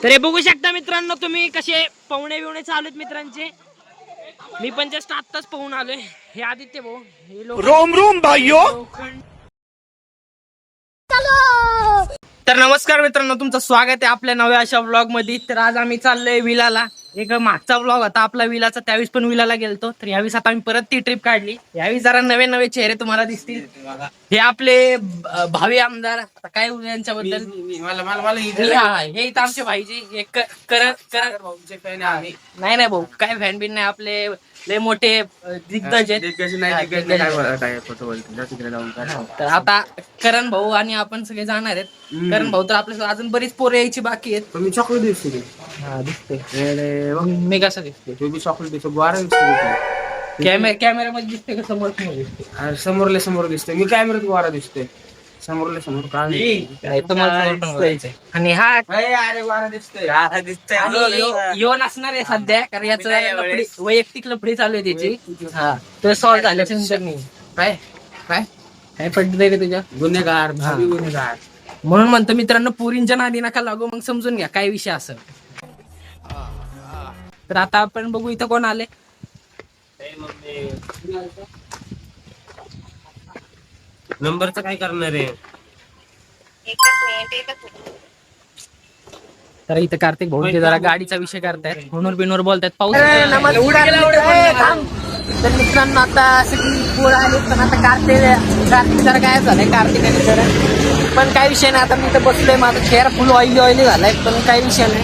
तर हे बघू शकता मित्रांनो तुम्ही कसे पवणे बिवणे चालू आहेत मित्रांचे. मी पण जस्ट आत्ताच पाहून आलोय. हे आदित्य भाऊ, हे लोक रोम रोम भाइयों. तर नमस्कार मित्रांनो, तुमचं स्वागत आहे आपल्या नव्या अशा व्लॉग मध्ये. तर आज आम्ही चाललोय विलाला. एक मागचा व्लॉग होता आपला विलाचा, त्यावेळेस पण विलाला गेलतो. तर यावेळेस आता आम्ही परत ती ट्रिप काढली. यावेळी जरा नवे नवे चेहरे तुम्हाला दिसतील. हे आपले भावी आमदार, आता काय बोलू यांच्याबद्दल. हे इथं आमचे भाईजी एक नाही नाही भाऊ, काय फॅन बिन नाही आपले. लय मोठे दिग्गज आहेत. तर आता करण भाऊ आणि आपण सगळे जाणार आहेत. करण भाऊ तर आपल्या अजून बरीच पोरं यायची बाकी आहेत. मी चॉकलेट दिसते. हा दिसते. मी कसं दिसते? तू बी चॉकलेट दिसतो. बारा दिसतो. कॅमेऱ्यामध्ये दिसते का समोर दिसते? समोरले समोर दिसते. मी कॅमेऱ्यात वारा दिसतोय. समोरले समोर काय आणि हा अरे वारा दिसतोय. यो नसणार आहे सध्या, कारण याच वैयक्तिक लफडी चालू आहे त्याची. हा तर सॉल्व झाल्याच्या नंतर नाही. काय काय काय पडलं रे तुझ्या? गुन्हेगार गुन्हेगार. म्हणून म्हणतो मित्रांनो, पोरींच्या नादी नका लागू, मग समजून घ्या काय विषय असं. तर आता आपण बघू इथं कोण आले. नंबरचं काय करणार आहे? तर इथं कार्तिक भाऊ ते जरा गाडीचा विषय करतायत, फोनवर बिनवर बोलतायत. पाऊस तर मित्रांनो आता सगळी पोळं आली, पण आता कार्तिक जरा काय झालंय, कार्तिक आणि जरा पण काय विषय नाही. आता मी इथं बसलोय, माझा चेहरा फुल ऑइली झालाय, पण काही विषय नाही.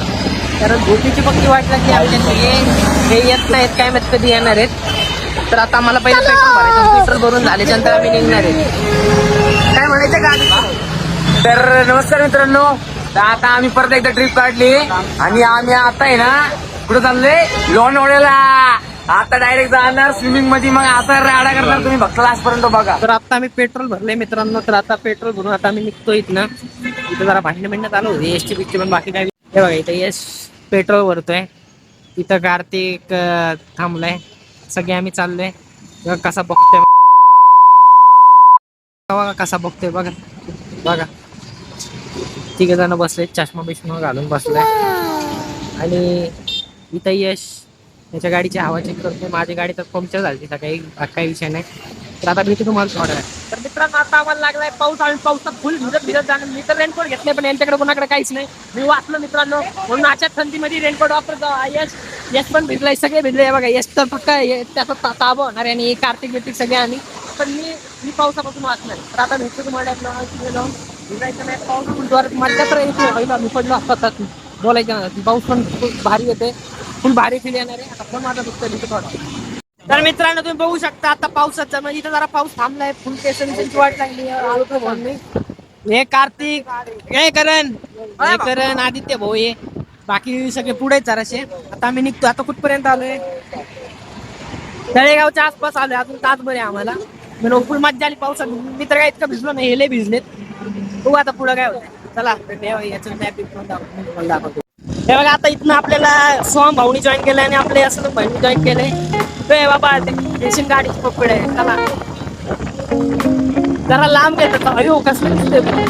कारण झोपीची पक्की वाटलं की आमच्या हे येत नाहीत, काय माहित कधी येणार आहेत. तर आता आम्हाला पहिलं पेट्रोल भरायचं, पेट्रोल भरून झाल्याच्या नंतर आम्ही निघणार आहे. काय म्हणायचं गाडी? तर नमस्कार मित्रांनो, तर आता आम्ही परत एकदा ट्रिप काढली आणि आम्ही आता आहे ना कुठं चाललोय? लोणावळ्याला. आता डायरेक्ट जाणार स्विमिंग मध्ये, मग आता राडा करणार तुम्ही फक्त लास्ट पर्यंत बघा. तर आता आम्ही पेट्रोल भरले मित्रांनो. तर आता पेट्रोल भरून आता आम्ही निघतो इथनं. इथं जरा भांडणं चालू होते एसटी बिकची, पण बाकी काय. हे बघा इथं यश पेट्रोल भरतोय, इथं कार्तिक थांबलाय, सगळे आम्ही चाललोय. कसा बघतोय बघा, कसा बघतोय बघा बघा. तिघ जण बसले, चष्मा बिष्मा घालून बसलाय. आणि इथं यश त्याच्या गाडीची हवा चेक करतोय. माझी गाडी तर पंक्चर झाली, काही विषय नाही. तर आता भेटू तुम्हाला थोड्या. तर मित्रांनो आता आम्हाला लागलाय पाऊस, आणि पावसात फुल भिजत जाणं. मी तर रेनकोट घेतले, पण यांच्याकडे कोणाकडे काहीच नाही. मी वाचलो मित्रांनो, म्हणून आजच्या थंडीमध्ये रेनकोट वापरतो. यश पण भिजलाय, सगळे भिजले बघा. यश तर फक्त त्याचा ताब होणार, आणि कार्तिक बिर्तिक सगळे आम्ही. पण मी पावसापासून वाचणार. तर आता भेटतो तुम्हाला भिजायचं नाही. पाऊस मज्जा तर येतो. मी पडलो असतात बोलायचं ना. पाऊस पण खूप भारी येते, फुल भारी फील येणार आहे. आता पण माझा दुखतोय थोडा. तर मित्रांनो तुम्ही बघू शकता आता पावसाचा, म्हणजे इथं जरा पाऊस थांबलाय, फुल टेन्शनची वाट लागली. हे कार्तिक, हे करण, आदित्य भाऊ, हे बाकी सगळे पुढे जराशे. आता आम्ही निघतो. आता कुठपर्यंत आलोय? तळेगावच्या आसपास आलोय. अजून तासभर आहे आम्हाला. फुल मज्जा आली पावसात. मी तर काय इतकं भिजलो नाही, हे लय भिजलेत. बघू आता पुढं काय होतं. चला याचं दाखवतो. हे बघा आता इथनं आपल्याला सोहम भाऊनी जॉईन केलं, आणि आपले असं भाईनी जॉईन केलंय. ते बाबा रेशन गाडीची पकड आहे. चला जरा लांब घेत, अयो कसं दिसतंय.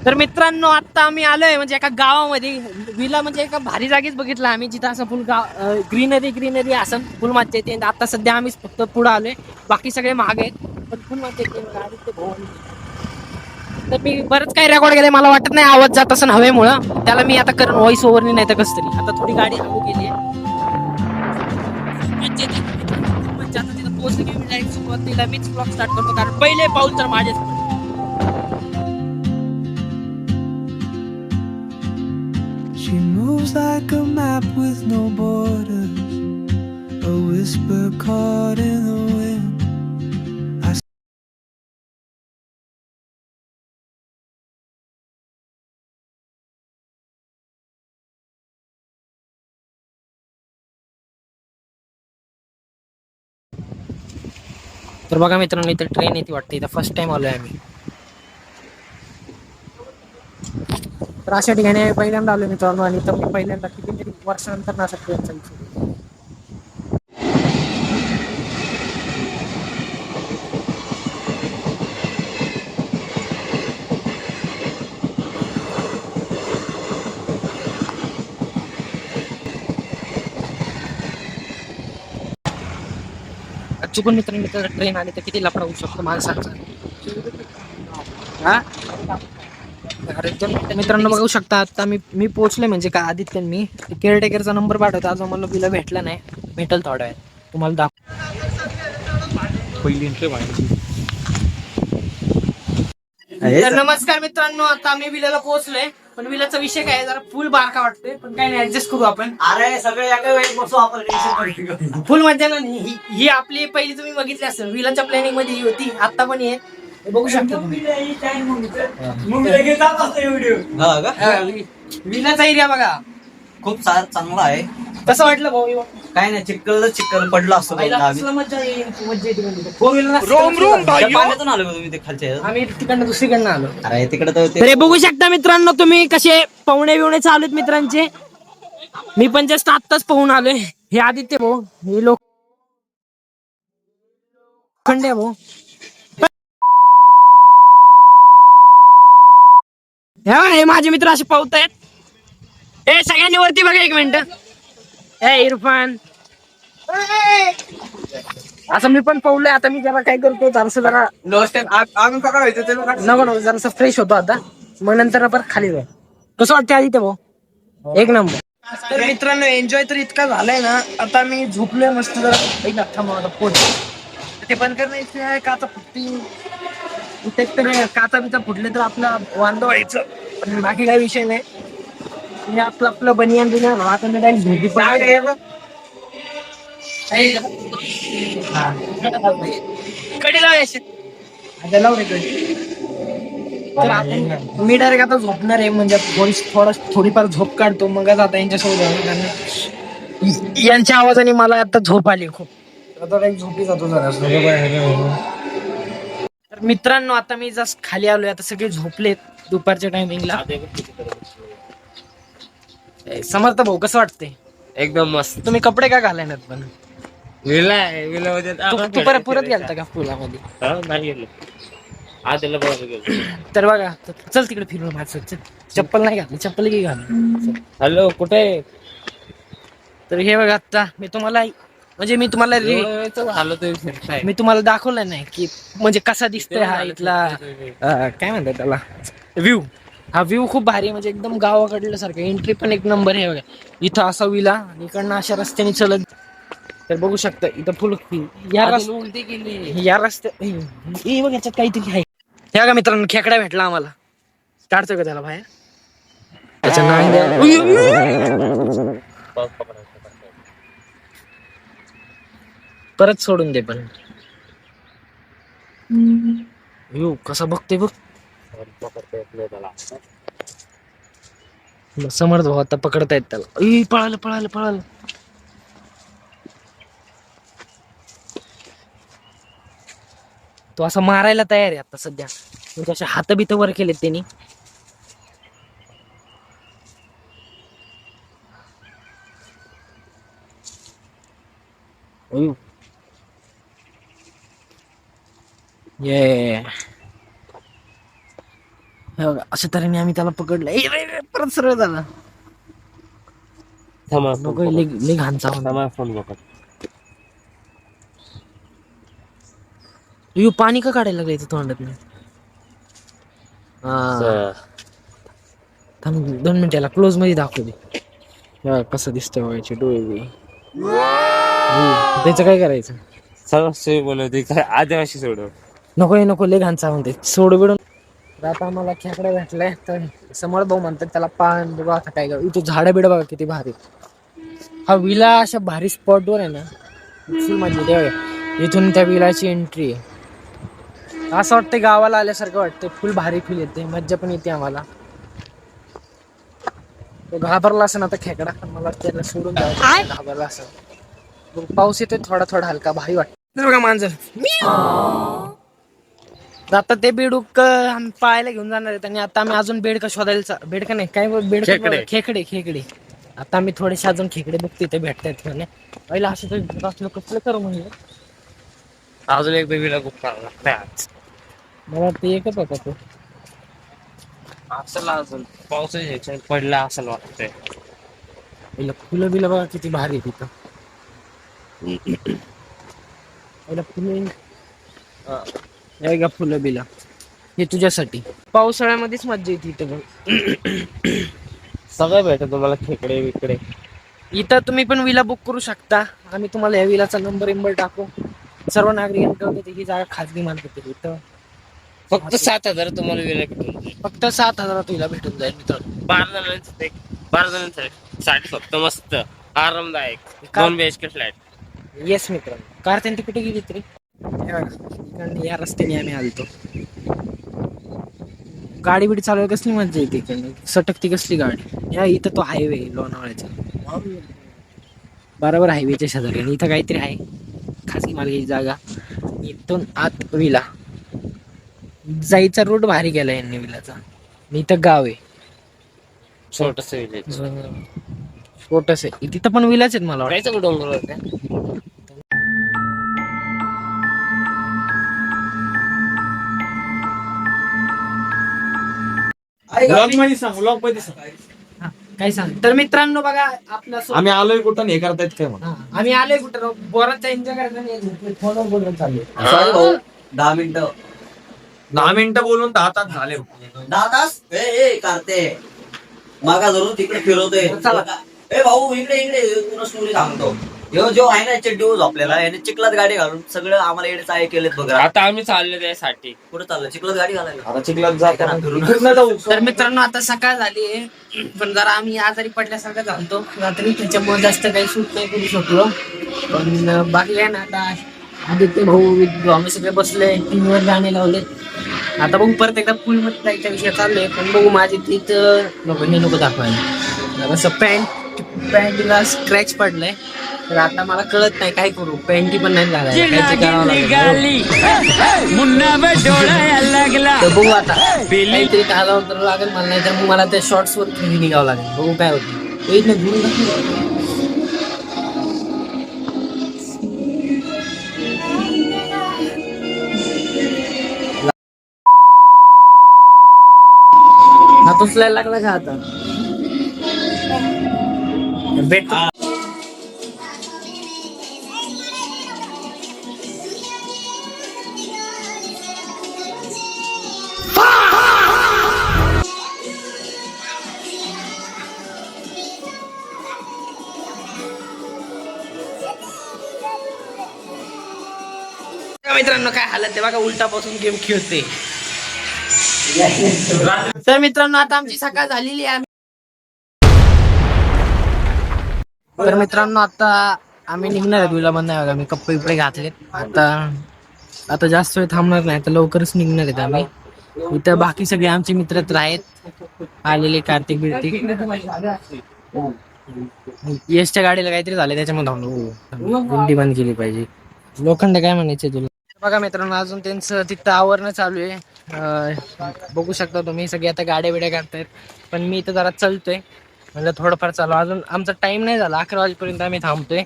तर मित्रांनो आता आम्ही आलोय म्हणजे एका गावामध्ये. विला म्हणजे एका भारी जागेच बघितला आम्ही, जिथं असं फुल गाव ग्रीनरी असं फुल मज्जा येते. आता सध्या आम्ही फक्त पुढे आलोय, बाकी सगळे महाग आहेत, पण फुल मज्जा येते. तर मी बरंच काही रेकॉर्ड केलंय, मला वाटत नाही आवाज जात असं हवेमुळं. त्याला मी आता करून व्हॉइस ओव्हरनी नाही तर कसं तरी. आता थोडी गाडी हळू गेली आहे. तिथं पोहोचली की मी डायरेक्ट सुरुवातीला मीच ब्लॉग स्टार्ट करतो, कारण पहिले पाऊल तर माझेच. She moves like a map with no borders, whisper caught in the wind. तर बघा मित्रांनो, इथे ट्रेन येते वाटते. इथं फर्स्ट टाइम आलोय आम्ही. तर अशा ठिकाणी आम्ही पहिल्यांदा आलो मित्रांनो, आणि तर मी पहिल्यांदा कितीतरी वर्षानंतर ना असं ट्रेन चालतो. चुकून मित्रांनो तर ट्रेन आली तर किती लफडा होऊ शकतो माणसांचा. हा अरे तर मित्रांनो बघू शकता, आता मी पोहोचले म्हणजे का आदित्यन मी केअरटेकरचा नंबर पाठवतो. अजून मला बिला भेटला नाही, भेटल थोड्या वेळ तुम्हाला पहिली एंट्री माहिती. तर नमस्कार मित्रांनो, आता आम्ही विल्याला पोहोचलोय. पण विल्याचा विषय काय आहे, जरा फुल बारका वाटतोय, पण काय नाही, ऍडजस्ट करू आपण. अरे सगळे एका वेळेस बसू आपण. फुल मजा ना. ही आपली पहिली तुम्ही बघितली असेल, विलाच्या प्लॅनिंग मध्ये ही होती, आता पण आहे. हे बघू शकता तुम्ही. विलाचा एरिया बघा, खूप चांगला आहे. कसं वाटलं भाऊ? काय नाही, चिक्कल पडला असतो. मजा येईल. फोर व्हीलर पाण्यातून आलो का तुम्ही ते खालच्या? आम्ही तिकडनं दुसरीकडनं आलो. अरे तिकडे तर तर हे बघू शकता मित्रांनो तुम्ही, कसे पाहुणे बिवणे चालू आहेत मित्रांचे. मी पण जस्ट आत्ताच पाहून आलोय. हे आदित्य भाऊ, हे लोक खंडे भाऊ. हे माझे मित्र असे पाहतायत. हे सगळ्यांनी वरती बघा एक मिनिट. हे इरफान, असं मी पण पाहलंय. आता मी जरा काय करतो, जरा नको जरासं फ्रेश होतो आता, मग नंतर परत खाली जाऊ. कसं वाटतं आदित्य भाऊ? एक नंबर. तर मित्रांनो एन्जॉय तर इतका झालाय ना, आता मी झोपलोय मस्त. जरा थांबा पोट ते बंद करण्याची काचा फुटती, काचा बिचा फुटले तर आपला वांदो व्हायचं. पण बाकी काही विषय नाही. मी आपलं बनियान बिनियान आता मी डायरेक्ट झोपी पण कडी लावायचे. आता लाव रे कडी. मी डायरेक्ट आता झोपणार आहे, म्हणजे थोडीफार झोप काढतो, मग आता यांच्यासोबत. यांच्या आवाजाने मला आता झोप आली खूप. आता झोपी जातो जरा. तर मित्रांनो आता मी जस्ट खाली आलोय. आता सगळे झोपलेत दुपारच्या टायमिंगला. समर्थ भाऊ कसं वाटतंय? एकदम मस्त. तुम्ही कपडे का घालाय नाहीत पण? तू परत गेलता का फुलामध्ये? नाही गेलो. तर बघा, चल तिकडे फिरून माझं. चप्पल नाही घातली, चप्पल की घाल. हॅलो, कुठे? तर हे बघा, आता मी तुम्हाला मी तुम्हाला दाखवलं नाही की म्हणजे कसा दिसतोय हा इथला काय म्हणतात त्याला, व्ह्यू. हा व्ह्यू खूप भारी आहे, म्हणजे एकदम गावाकडल्या सारखं. एंट्री पण एक नंबर आहे बघा. इथं असा विला, इकडनं अशा रस्त्याने चलत. तर बघू शकता इथं फुल या रस्त्या बघ, याच्यात काहीतरी आहे. हे बघा मित्रांनो, खेकडा भेटला आम्हाला. काढतोय का त्याला बाहेर? त्याच्या परत सोडून दे. पण कसा बघते बघ. समर्थ भाऊ आता पकडतायत त्याला. पळालं. तो असा मारायला तयार आहे आता सध्या, म्हणजे असे हात बित वर केलेत त्यांनी. ये अशा तऱ्हेने आम्ही त्याला पकडलं. परत सरळ झाला. नको लई घाणचा पाणी का काढायला लागलं इथं तोंडात? थांब 2 मिनिट, याला क्लोज मध्ये दाखवू दे कसं दिसतंय व्हायचे डोळे. त्याचं काय करायचं? आदिवासी सोडव. नको लय घाणचा म्हणते. सोड बिडून. आता आम्हाला खेकडा भेटलाय. तर समोर भाऊ म्हणतात त्याला पान बघा. आता काय इथं झाडं बिडं बघा किती भारी. हा विला अशा भारी स्पॉटवर आहे ना, फुल मजा येते बघा. इथून त्या विलाची एंट्री आहे. असं वाटतं गावाला आल्यासारखं वाटतं. फुल भारी फील येते, मज्जा पण येते आम्हाला. तो घाबरला असं ना आता खेकडा, पण मला त्याला सोडून जायचं, घाबरला असं. पाऊस येतोय थोडा थोडा हलका, भारी वाटतं बघा मांजर. आता ते बेडूक आम्ही पाहायला घेऊन जाणार आहेत आणि आता आम्ही अजून बेडका शोधायला, बेडका नाही काय खेकडे. खेकडे. आता आम्ही थोडेसे अजून खेकडे बघतो इथे भेटतायत म्हणे. पहिला असं तर असलं कसलं करू म्हणलं. अजून एक बेबीला खूप करावं लागतंय आज. मला ते एकच होता तो. असेल अजून पाऊस पडला असं वाटतंय. पहिलं फुलं बिलं बघा किती भारी आहे तिथं. पहिलं फुलं हे का फुलं बिलं हे तुझ्यासाठी. पावसाळ्यामध्येच मज्जा येते इथं पण. सगळं भेटत तुम्हाला खेकडे विकडे. इथं तुम्ही पण विला बुक करू शकता. आम्ही तुम्हाला या विलाचा नंबर टाकू. सर्व नागरिकांकडे ही जागा खाजगी मालकीची इथं. फक्त 7,000 तुम्हाला विला भेटून जाईल. फक्त 7,000 विला भेटून जाईल मित्रांनो. 12 जणांसाठी फक्त मस्त आरामदायक 2 BHK फ्लॅट. येस मित्रांनो. कार त्यांची कुठे गेली तरी इकडनं या रस्त्याने आम्ही आलतो. गाडी बिडी चालवायला कसली मजा येते इकडनं. सटकती कसली गाडी. या इथं तो हायवे लोणावळ्याचा बरोबर हायवेच्या शेजारी. आणि इथं काहीतरी आहे खाजगी मालकीची जागा. इथून आत विला जायचा रोड भारी गेला यांनी विलाचा. इथं गाव आहे छोटस विलेज. छोटस आहे. तिथं पण विलाच आहेत मला वाटतं. जायचं डोंगर. हा, काय सांग तर मित्रांनो बघा आपला आम्ही आलोय कुठं हे करतायत काय म्हणून. आम्ही आलोय कुठं बोराचा एन्जॉय करायचा फोनवर बोलून चाललोय. सॉरी भाऊ 10 मिनिटं 10 मिनिटं बोलून 10 तास झाले. 10 तास ए करते मागा जरूर तिकडे फिरवतोय. ए भाऊ इकडे तुला स्टोरी सांगतो. ह्यो जो आहे ना चड्डीवर झोपलेला याने चिखलात गाडी घालून सगळं आम्हाला येडे चाळे केलेत बघा. आता आम्ही चाललो त्यासाठी. कुठं चाललं चिखलात गाडी घालायला. आता चिखलात जातो ना. फिरून जाऊ. तर मित्रांनो आता सकाळ झाली आहे पण जरा आम्ही आजारी पडल्यासारखं झालतो रात्री. त्याच्यामुळे जास्त काही सूट नाही करू शकलो. पण बाकी काय ना आता आदित्य भाऊ आम्ही सगळे बसले टीव्हीवर गाणे लावले. आता बघू परत एकदा पूल मध्ये जायच्या विषय चाललोय. पण बघू माझी तिथं नको दाखवायला. असं पॅन्टला स्क्रॅच पडलाय. तर आता मला कळत नाही काय करू. पॅन्टी पण नाही तर बघू आता काहीतरी घालावं तर लागेल मला. नाही तर मग मला त्या शॉर्ट्स वर निघावं लागेल. बघू काय होतं. हात उचलायला लागला का आता भेट. मित्रांनो काय हालत आहे बघा. उलटापासून गेम खेळते. तर मित्रांनो आता आमची सकाळ झालेली आहे. तर मित्रांनो आता आम्ही निघणार आहे तुला बंद आहे बघा. मी कपडे बिपडे घातलेत. आता जास्त वेळ थांबणार नाही. आता लवकरच निघणार आहेत आम्ही. इथं बाकी सगळे आमचे मित्र तर आहेत आलेले. कार्तिक बिर्तिक यशच्या गाडीला काहीतरी झालं त्याच्यामुळे थांबलो. गुंडी बंद केली पाहिजे. लोखंड काय म्हणायचे तुला. बघा मित्रांनो अजून त्यांचं तिथं आवरणं चालू आहे. बघू शकता तुम्ही सगळे आता गाड्या बिड्या काढतायत. पण मी इथं जरा चलतोय म्हणजे थोडंफार चालू. अजून आमचा टाइम नाही झाला. 11 वाजेपर्यंत आम्ही थांबतोय.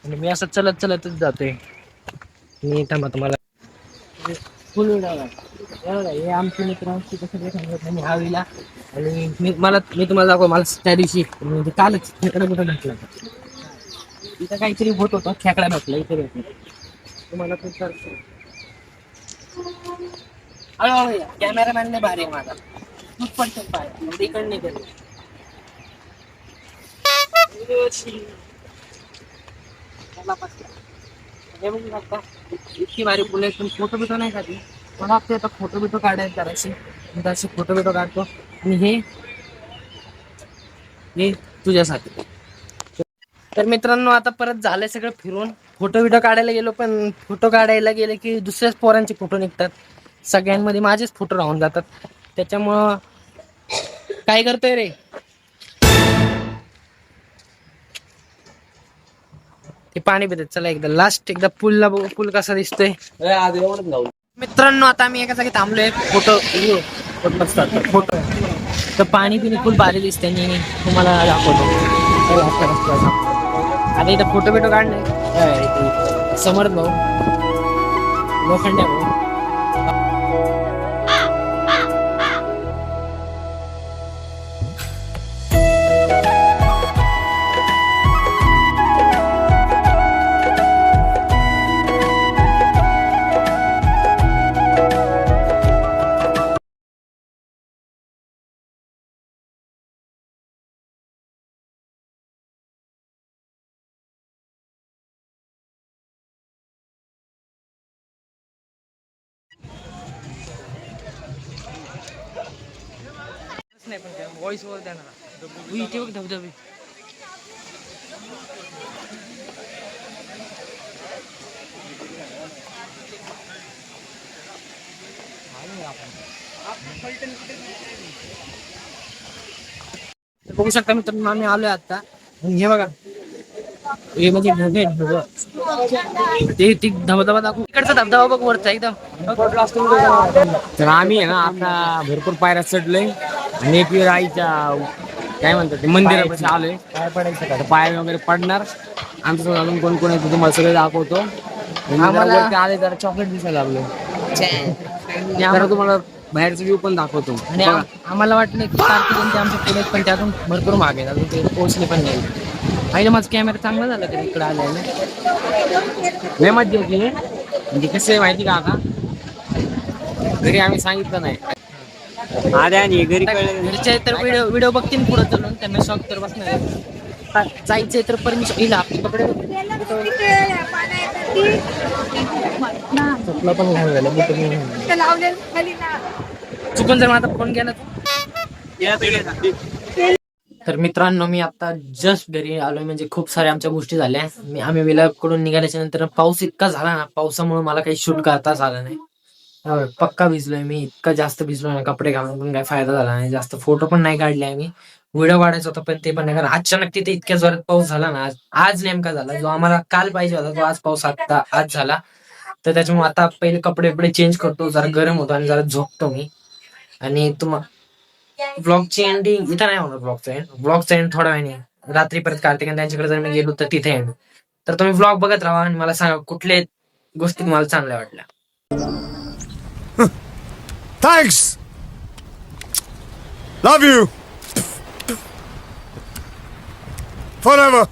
आणि मी असं चलतच जातोय. मी थांबा तुम्हाला फुल हे आमचे मित्र सगळे सांगत नाही हवीला. आणि मी तुम्हाला दाखव. मला त्या दिवशी म्हणजे कालच खेकडा कुठं भेटला. इथं काहीतरी होत होतं. खेकडा भेटला इथे भेटला तुम्हाला. कॅमेरामॅन नाही भारी आहे माझा. खूप पडतो पाय इकडे नाही गेलो. इतकी भारी फुलं. फोटो बिटो नाही काढली. मला वाटतं आता फोटो बिटो काढायला करायचे. असे फोटो बिटो काढतो. आणि हे तुझ्यासाठी तर मित्रांनो आता परत झालंय सगळं फिरून फोटो बिटो काढायला गेलो, पण फोटो काढायला गेले की दुसऱ्याच पोरांचे फोटो निघतात, सगळ्यांमध्ये माझेच फोटो राहून जातात. त्याच्यामुळं काय करतोय रे, ते पाणी पितात. चला एकदा लास्ट एकदा पूलला बघू, पूल कसा दिसतोय. मित्रांनो आता आम्ही एका जागी थांबलोय फोटो फोटो, तर पाणी पिणी फुल भारी दिसते आणि तुम्हाला दाखवतो. आता इथं फोटो बिटो काढणे समर्थ भाऊ, लोखंडे भाऊ. नाही पण व्हॉइस ओव्हर देणार इथे बघ धबधबे. बघू शकता मित्रांनो आम्ही आलोय आता. हे बघा हे म्हणजे ढग आहेत, ढग. ते धबधबा दाखवू, इकडचा धबधबा बघ वरचा एकदम. तर आम्ही आहे ना आता भरपूर पायऱ्या चढलोय आणि एक वेळ आईच्या काय म्हणतात ते मंदिरापाशी आलोय. काय पडायचं आता पाय वगैरे पडणार. आमच्यासोबत अजून कोण कोण आहे तुम्हाला सगळं दाखवतो. आम्हाला- वरती आले जरा चॉकलेट दिसायला लागलं. जरा तुम्हाला बाहेरचा व्ह्यू पण दाखवतो. आणि आम्हाला वाटलं की कार्तिक आमच्या पुढे, पण त्यातून भरपूर मागे अजून ते पोहोचले पण नाही. आईला माझा कॅमेरा चांगला झाला तरी इकडे आल्याने. लय मज्जा येते. म्हणजे कसं आहे माहिती का, आता घरी आम्ही सांगितलं नाही आणि घरी घरचे तर व्हिडिओ बघतील पुढे चालून, त्यांना शॉक तर बसणार. जायचंय तर परमिशन येईल. आपले कपडे चपला पण घाल झालं, बुट पण घाल. चुकून जर माझा फोन गेला तर मित्रांनो मी आता जस्ट घरी आलोय. म्हणजे खूप साऱ्या आमच्या गोष्टी झाल्या. आम्ही विलाकडून निघाल्याच्या नंतर पाऊस इतका झाला ना, पावसामुळे मला काही शूट करताच आलं नाही. पक्का भिजलोय मी, इतका जास्त भिजलो ना, कपडे घालून पण काही फायदा झाला नाही. जास्त फोटो पण नाही काढले आम्ही. व्हिडिओ काढायचा होता पण ते पण नाही, कारण अचानक तिथे इतक्या जोरात पाऊस झाला ना. आज नेमका झाला जो आम्हाला काल पाहिजे होता, तो आज पाऊस आता आज झाला. तर त्याच्यामुळे आता पहिले कपडे चेंज करतो, जरा गरम होतो आणि जरा झोपतो मी. आणि ब्लॉगची एंडिंग इथं नाही होणार. ब्लॉगचा एंड थोड्या वेळाने रात्री परत कार्तिक आणि त्यांच्याकडे जर मी गेलो तर तिथे एंड. तर तुम्ही ब्लॉग बघत राहा आणि मला सांगा कुठल्या गोष्टी तुम्हाला चांगल्या वाटल्या. Thanks. Love you. Forever.